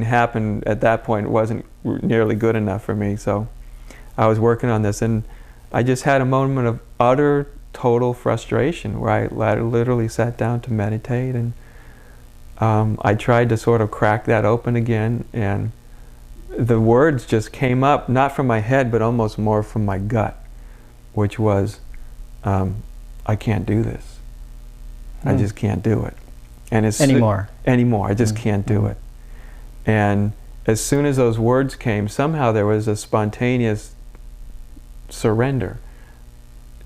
happened at that point wasn't nearly good enough for me, so I was working on this, and I just had a moment of utter, total frustration where I literally sat down to meditate, and I tried to sort of crack that open again, and the words just came up, not from my head, but almost more from my gut, which was, I can't do this. I just can't do it. And anymore, I just can't do it. And as soon as those words came, somehow there was a spontaneous surrender.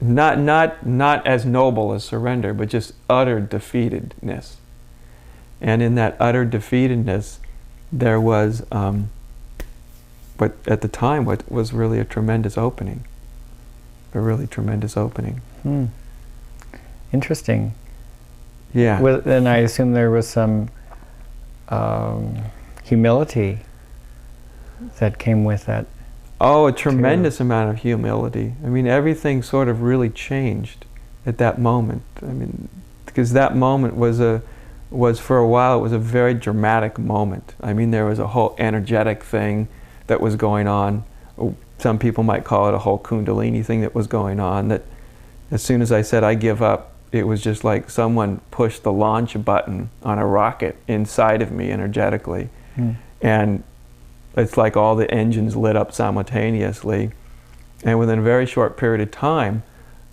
Not as noble as surrender, but just utter defeatedness. And in that utter defeatedness, there was, but at the time, what was really a tremendous opening. A really tremendous opening. Interesting. Yeah. And I assume there was some humility that came with that. Oh, a tremendous amount of humility. I mean, everything sort of really changed at that moment. I mean, because that moment was for a while, it was a very dramatic moment. I mean, there was a whole energetic thing that was going on. Some people might call it a whole kundalini thing that was going on, that as soon as I said I give up, it was just like someone pushed the launch button on a rocket inside of me energetically. And it's like all the engines lit up simultaneously. And within a very short period of time,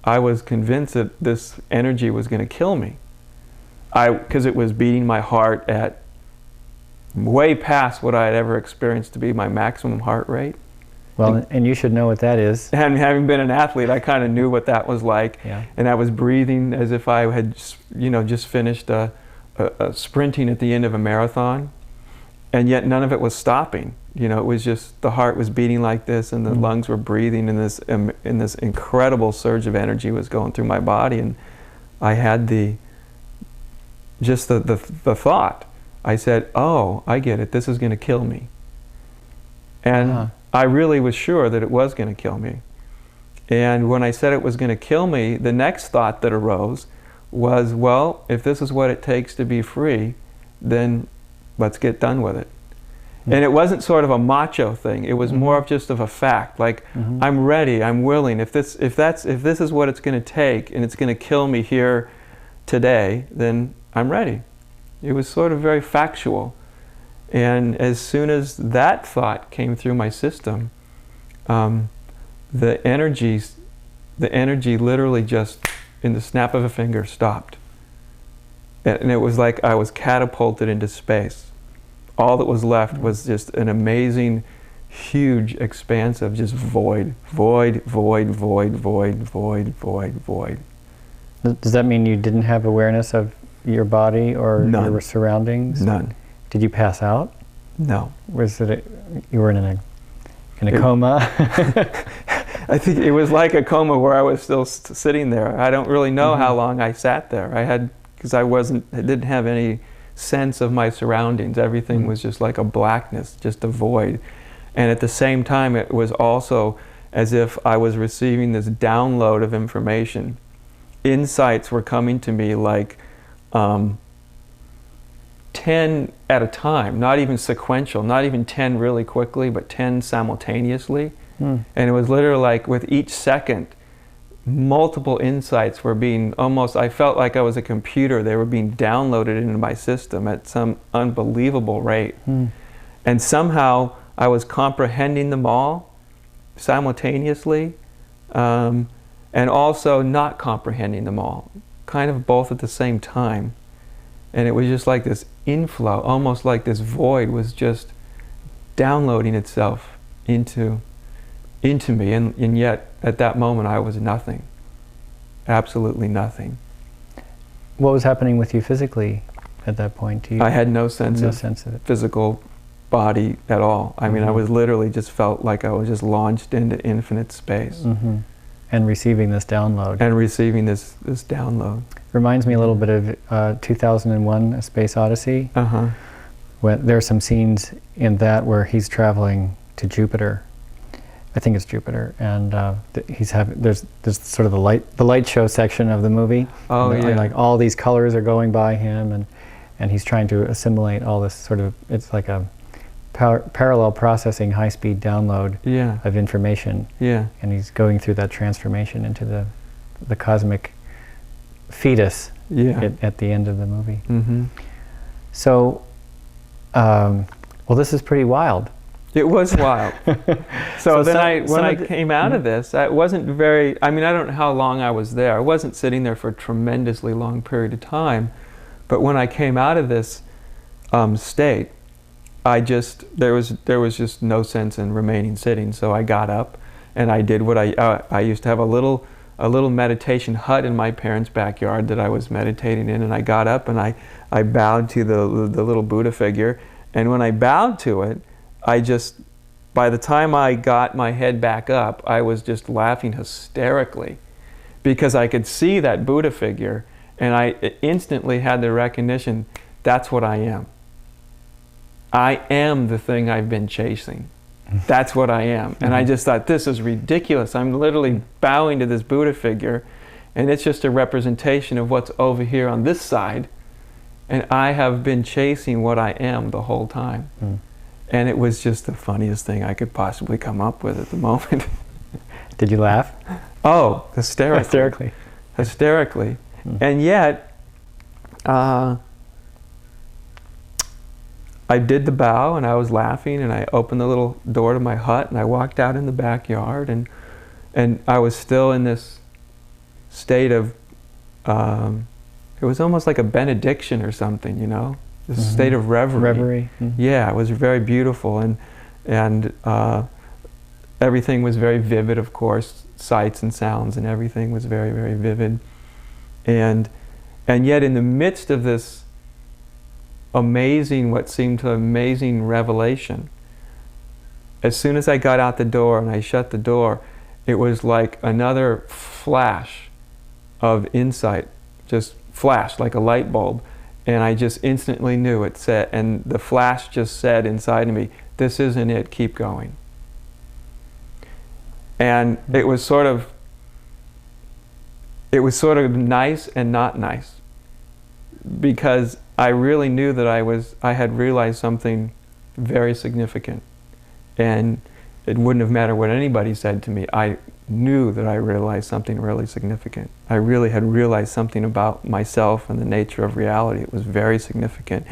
I was convinced that this energy was going to kill me. Because it was beating my heart at way past what I had ever experienced to be my maximum heart rate. Well, and you should know what that is. And having been an athlete, I kind of knew what that was like. Yeah. And I was breathing as if I had, just finished a sprinting at the end of a marathon. And yet none of it was stopping. It was just, the heart was beating like this, and the lungs were breathing, and this incredible surge of energy was going through my body. And I had the thought. I said, oh, I get it, this is going to kill me. And I really was sure that it was going to kill me. And when I said it was going to kill me, the next thought that arose was, well, if this is what it takes to be free, then let's get done with it. And it wasn't sort of a macho thing. It was more of just of a fact. Like, I'm ready, I'm willing. If this is what it's going to take, and it's going to kill me here today, then I'm ready. It was sort of very factual. And as soon as that thought came through my system, the energy literally just, in the snap of a finger, stopped. And it was like I was catapulted into space. All that was left was just an amazing, huge expanse of just void, void, void, void, void, void, void, void. Does that mean you didn't have awareness of your body or your surroundings? None. Did you pass out? No. Was it you were in a coma? I think it was like a coma where I was still sitting there. I don't really know how long I sat there. Because I didn't have any sense of my surroundings. Everything was just like a blackness, just a void. And at the same time, it was also as if I was receiving this download of information. Insights were coming to me like 10 at a time, not even sequential, not even 10 really quickly, but 10 simultaneously. And it was literally like with each second, multiple insights were being I felt like I was a computer. They were being downloaded into my system at some unbelievable rate. And somehow I was comprehending them all simultaneously, and also not comprehending them all, kind of both at the same time. And it was just like this inflow, almost like this void was just downloading itself into me, and yet at that moment I was nothing, absolutely nothing. What was happening with you physically at that point? I had no sense of it. Physical body at all. I mean, I was literally just felt like I was just launched into infinite space. And receiving this download. And receiving this download. Reminds me a little bit of 2001: A Space Odyssey. When there are some scenes in that where he's traveling to Jupiter. I think it's Jupiter, and there's sort of the light show section of the movie. Oh, yeah. Like all these colors are going by him, and he's trying to assimilate all this sort of, it's like a parallel processing, high-speed download of information. Yeah. And he's going through that transformation into the cosmic fetus at the end of the movie. Mm-hmm. So, well, this is pretty wild. It was wild. So then when I came out of this, I wasn't very, I mean, I don't know how long I was there. I wasn't sitting there for a tremendously long period of time. But when I came out of this state, there was just no sense in remaining sitting. So I got up and I did what I used to have a little meditation hut in my parents' backyard that I was meditating in, and I got up and I bowed to the little Buddha figure. And when I bowed to it, by the time I got my head back up, I was just laughing hysterically because I could see that Buddha figure, and I instantly had the recognition, that's what I am. I am the thing I've been chasing. That's what I am. And I just thought, this is ridiculous. I'm literally bowing to this Buddha figure, and it's just a representation of what's over here on this side, and I have been chasing what I am the whole time. And it was just the funniest thing I could possibly come up with at the moment. Did you laugh? Oh, hysterically. Hysterically. And yet, I did the bow and I was laughing, and I opened the little door to my hut and I walked out in the backyard, and I was still in this state of, it was almost like a benediction or something, you know? This state of reverie. Yeah, it was very beautiful, and everything was very vivid, of course, sights and sounds and everything was very, very vivid. And yet in the midst of this amazing, what seemed to amazing revelation, as soon as I got out the door and I shut the door, it was like another flash of insight, just flashed like a light bulb. And I just instantly knew it said, and the flash just said inside of me, this isn't it, keep going. And it was sort of nice and not nice, because I really knew that I had realized something very significant, and it wouldn't have mattered what anybody said to me. I knew that I realized something really significant. I really had realized something about myself and the nature of reality. It was very significant.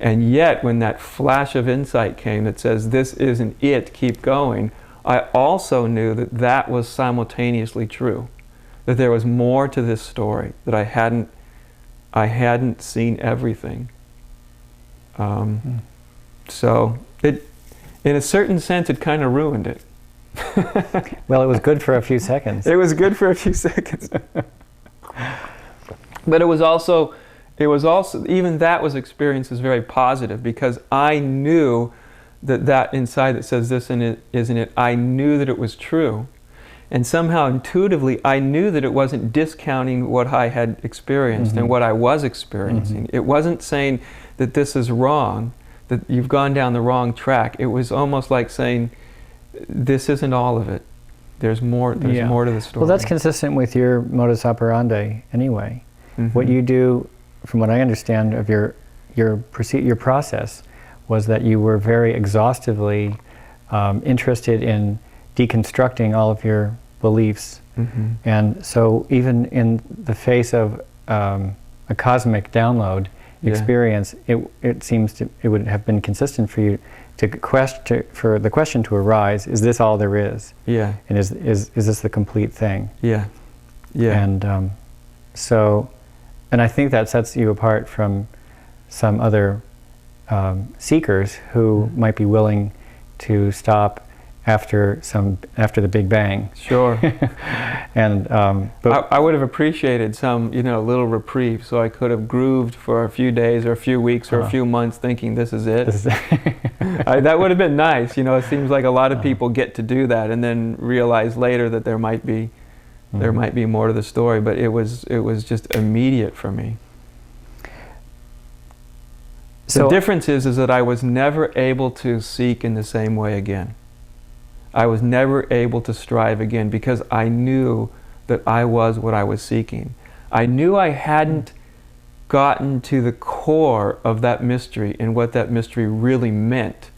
And yet, when that flash of insight came that says, this isn't it, keep going, I also knew that that was simultaneously true. That there was more to this story, that I hadn't seen everything. So, in a certain sense, it kind of ruined it. Well, it was good for a few seconds. It was good for a few seconds. But it was also, even that was experienced as very positive, because I knew that inside that says this and it isn't it, I knew that it was true. And somehow intuitively, I knew that it wasn't discounting what I had experienced and what I was experiencing. It wasn't saying that this is wrong, that you've gone down the wrong track. It was almost like saying, this isn't all of it. There's more to the story. Well, that's consistent with your modus operandi anyway. What you do, from what I understand of your process, was that you were very exhaustively interested in deconstructing all of your beliefs. And so even in the face of a cosmic download experience, it seems it would have been consistent for you for the question to arise, is this all there is? Yeah. And is this the complete thing? Yeah. Yeah. And and I think that sets you apart from some other seekers who might be willing to stop after the Big Bang. Sure. And but I would have appreciated some, little reprieve, so I could have grooved for a few days or a few weeks or a few months, thinking this is it. That would have been nice. It seems like a lot of people get to do that and then realize later that there might be more to the story. But it was just immediate for me. The difference is that I was never able to seek in the same way again. I was never able to strive again, because I knew that I was what I was seeking. I knew I hadn't gotten to the core of that mystery and what that mystery really meant.